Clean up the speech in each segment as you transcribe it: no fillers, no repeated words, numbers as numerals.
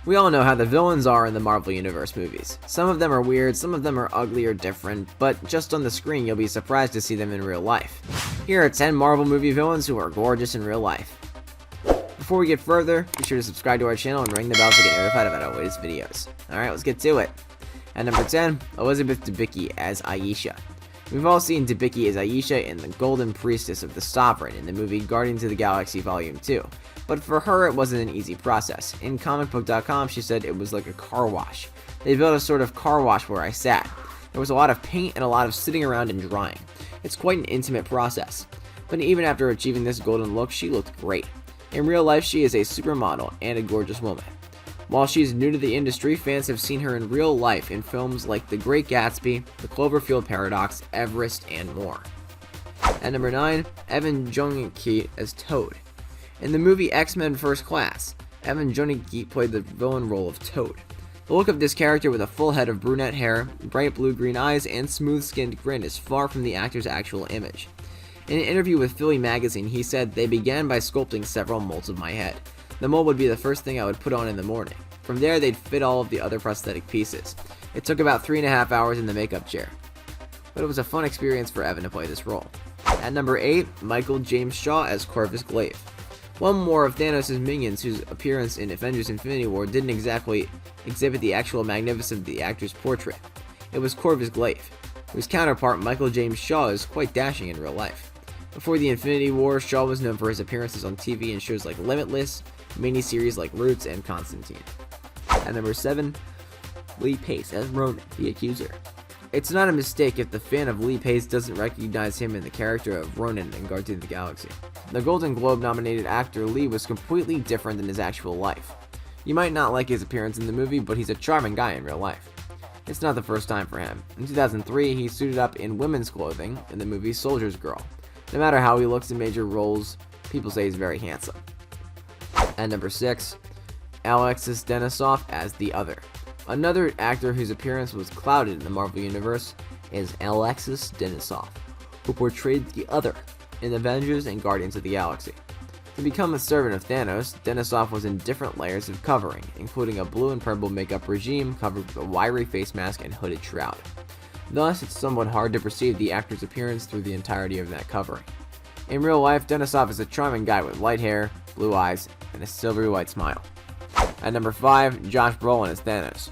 We all know how the villains are in the Marvel Universe movies. Some of them are weird, some of them are ugly or different, but just on the screen you'll be surprised to see them in real life. Here are 10 Marvel movie villains who are gorgeous in real life. Before we get further, be sure to subscribe to our channel and ring the bell to get notified about our latest videos. Alright, let's get to it. At number 10, Elizabeth Debicki as Ayesha. We've all seen Debicki as Ayesha in the Golden Priestess of the Sovereign in the movie Guardians of the Galaxy Volume 2. But for her, it wasn't an easy process. In comicbook.com, she said it was like a car wash. They built a sort of car wash where I sat. There was a lot of paint and a lot of sitting around and drying. It's quite an intimate process. But even after achieving this golden look, she looked great. In real life, she is a supermodel and a gorgeous woman. While she's new to the industry, fans have seen her in real life in films like The Great Gatsby, The Cloverfield Paradox, Everest, and more. At number 9, Evan Jonigkeit as Toad. In the movie X-Men First Class, Evan Jonigkeit played the villain role of Toad. The look of this character with a full head of brunette hair, bright blue-green eyes, and smooth-skinned grin is far from the actor's actual image. In an interview with Philly magazine, he said, "They began by sculpting several molds of my head. The mold would be the first thing I would put on in the morning. From there, they'd fit all of the other prosthetic pieces. It took about 3.5 hours in the makeup chair." But it was a fun experience for Evan to play this role. At number 8, Michael James Shaw as Corvus Glaive. One more of Thanos' minions whose appearance in Avengers Infinity War didn't exactly exhibit the actual magnificence of the actor's portrait. It was Corvus Glaive, whose counterpart Michael James Shaw is quite dashing in real life. Before the Infinity War, Shaw was known for his appearances on TV in shows like Limitless, miniseries like Roots, and Constantine. At number 7, Lee Pace as Ronan, the Accuser. It's not a mistake if the fan of Lee Pace doesn't recognize him in the character of Ronan in Guardians of the Galaxy. The Golden Globe nominated actor Lee was completely different than his actual life. You might not like his appearance in the movie, but he's a charming guy in real life. It's not the first time for him. In 2003, he suited up in women's clothing in the movie Soldier's Girl. No matter how he looks in major roles, people say he's very handsome. At number 6, Alexis Denisov as the Other. Another actor whose appearance was clouded in the Marvel Universe is Alexis Denisov, who portrayed the Other in Avengers and Guardians of the Galaxy. To become a servant of Thanos, Denisov was in different layers of covering, including a blue and purple makeup regime covered with a wiry face mask and hooded shroud. Thus, it's somewhat hard to perceive the actor's appearance through the entirety of that covering. In real life, Denisov is a charming guy with light hair, blue eyes, and a silvery white smile. At number 5, Josh Brolin as Thanos.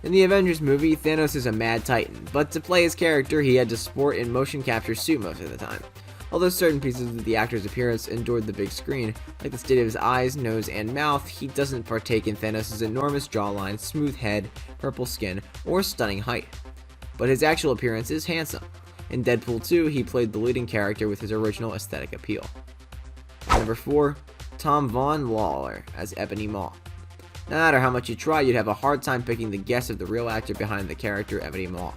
In the Avengers movie, Thanos is a mad titan, but to play his character, he had to sport a motion capture suit most of the time. Although certain pieces of the actor's appearance endured the big screen, like the state of his eyes, nose, and mouth, he doesn't partake in Thanos' enormous jawline, smooth head, purple skin, or stunning height. But his actual appearance is handsome. In Deadpool 2, he played the leading character with his original aesthetic appeal. At number 4, Tom Vaughan Lawler as Ebony Maw. No matter how much you try, you'd have a hard time picking the guess of the real actor behind the character Ebony Maw.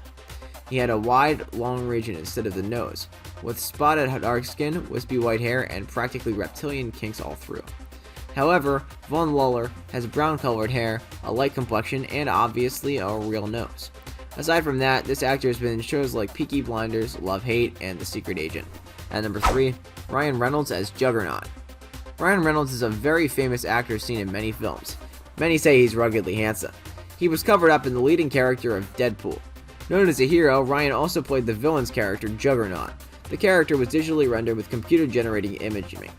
He had a wide, long region instead of the nose, with spotted dark skin, wispy white hair, and practically reptilian kinks all through. However, Von Lawler has brown-colored hair, a light complexion, and obviously a real nose. Aside from that, this actor has been in shows like Peaky Blinders, Love Hate, and The Secret Agent. At number 3, Ryan Reynolds as Juggernaut. Ryan Reynolds is a very famous actor seen in many films. Many say he's ruggedly handsome. He was covered up in the leading character of Deadpool. Known as a hero, Ryan also played the villain's character Juggernaut. The character was digitally rendered with computer-generating imaging.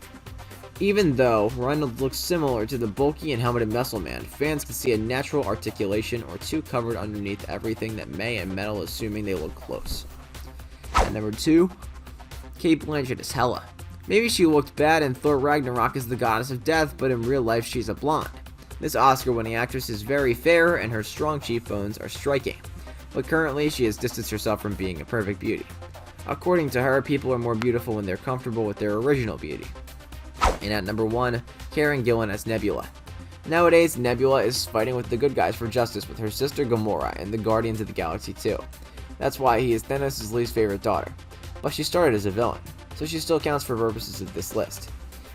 Even though Reynolds looks similar to the bulky and helmeted Muscle Man, fans can see a natural articulation or two covered underneath everything that May and Metal, assuming they look close. At number 2, Cate Blanchett as Hela. Maybe she looked bad in Thor Ragnarok as the goddess of death, but in real life she's a blonde. This Oscar-winning actress is very fair and her strong cheekbones are striking, but currently she has distanced herself from being a perfect beauty. According to her, people are more beautiful when they're comfortable with their original beauty. And at number 1, Karen Gillan as Nebula. Nowadays, Nebula is fighting with the good guys for justice with her sister Gamora in the Guardians of the Galaxy 2. That's why he is Thanos' least favorite daughter. But she started as a villain, so she still counts for purposes of this list.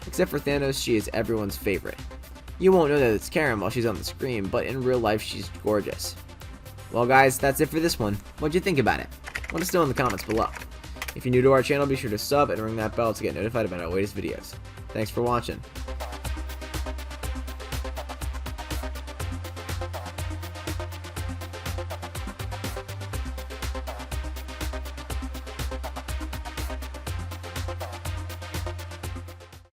Except for Thanos, she is everyone's favorite. You won't know that it's Karen while she's on the screen, but in real life she's gorgeous. Well guys, that's it for this one. What'd you think about it? Let us know in the comments below. If you're new to our channel, be sure to sub and ring that bell to get notified about our latest videos. Thanks for watching.